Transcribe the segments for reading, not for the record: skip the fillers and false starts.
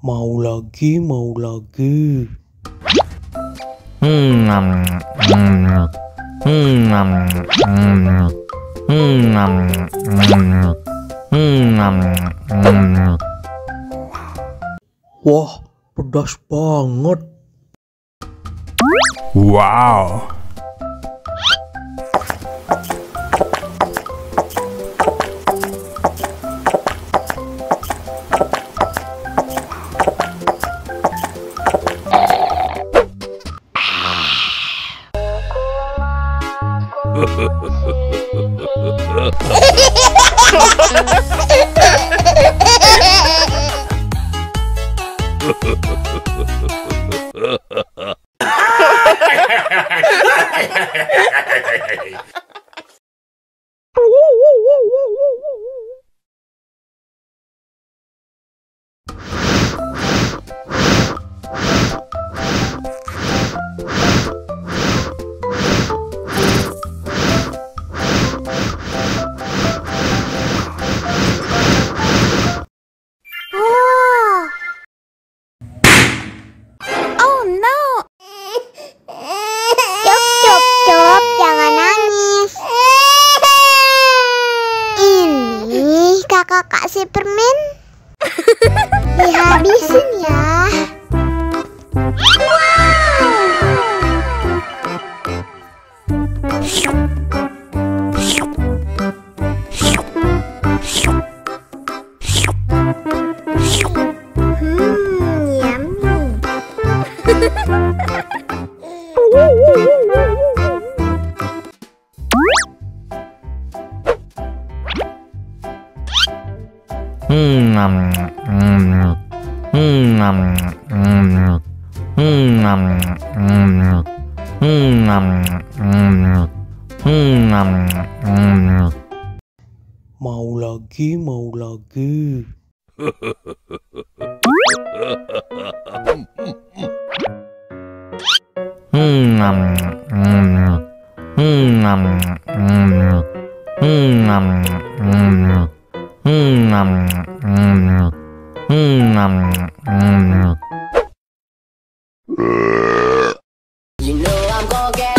Mau lagi, mau lagi. Wah, pedas banget. Wow. Cup, jangan nangis. Ini kakak kasih permen. Dihabisin ya. Mau lagi, mau lagi. You know I'm gonna get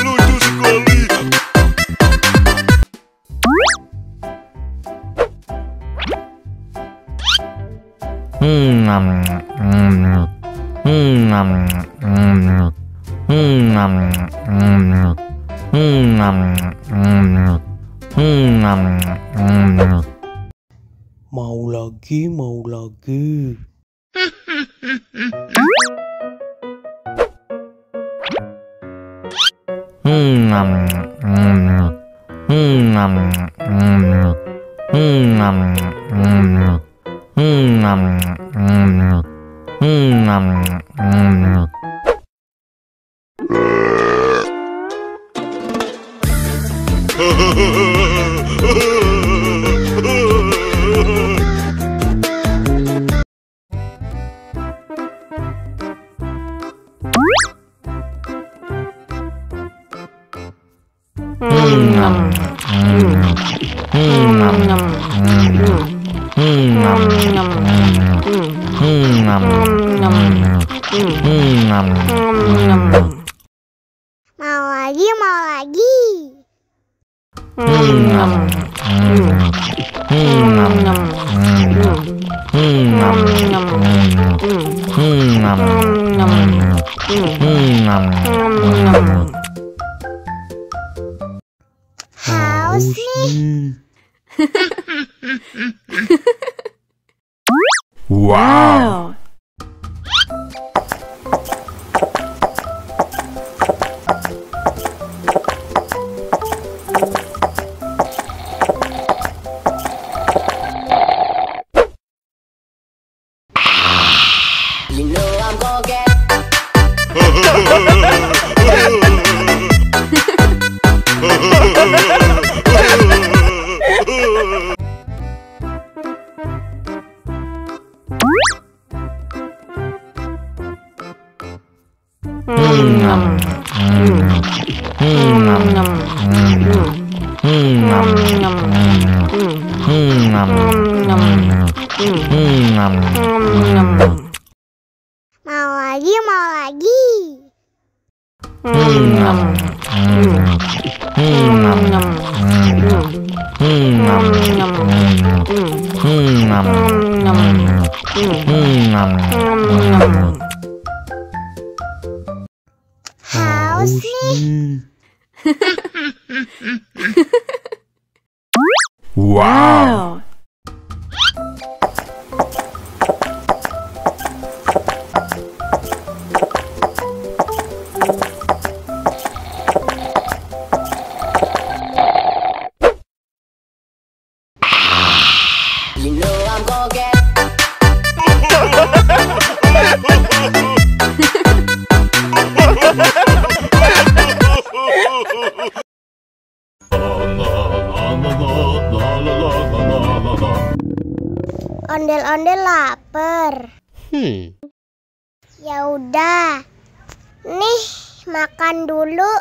Lucu sekali. Mau lagi, mau lagi. Mau lagi, mau lagi. Haus nih. Wow. You know I'm gonna get Hehehehe Mau lagi, mau lagi. Haus nih. Wow. You know I'm gonna get. Ondel-ondel lapar. Ya udah. Nih, makan dulu.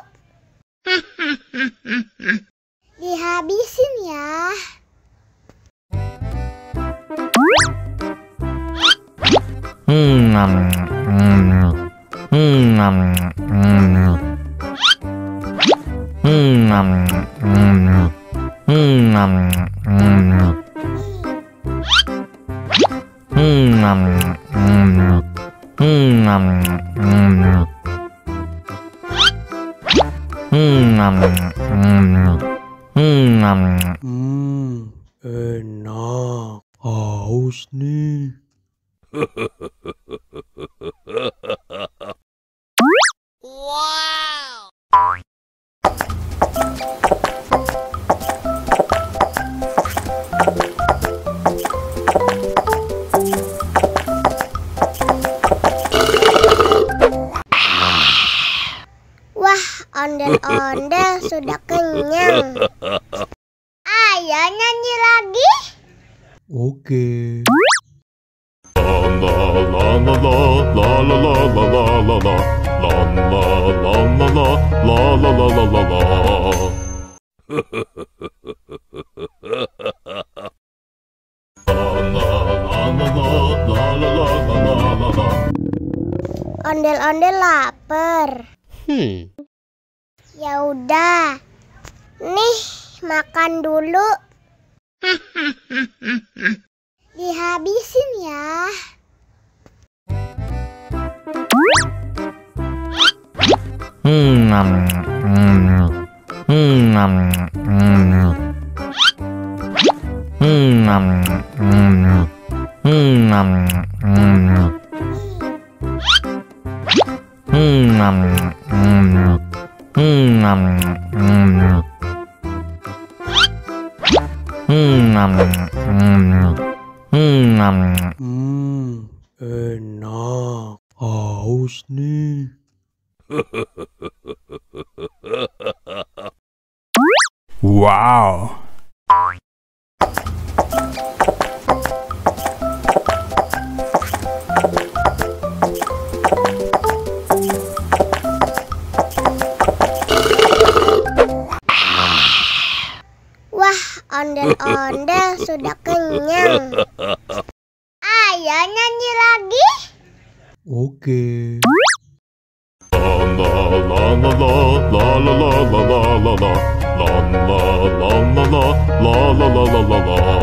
Dihabisin ya. Enak. Haus nih. Wah, ondel-ondel sudah kenyang. Ayo nyanyi lagi. Oke. Ondel-ondel lapar. Ya udah. Nih, makan dulu. Dihabisin ya. Enak. Haus nih. Wow. Wah, ondel-ondel sudah kenyang. Ayo nyanyi lagi. Oke. La la la la la la la la la la la la la la la.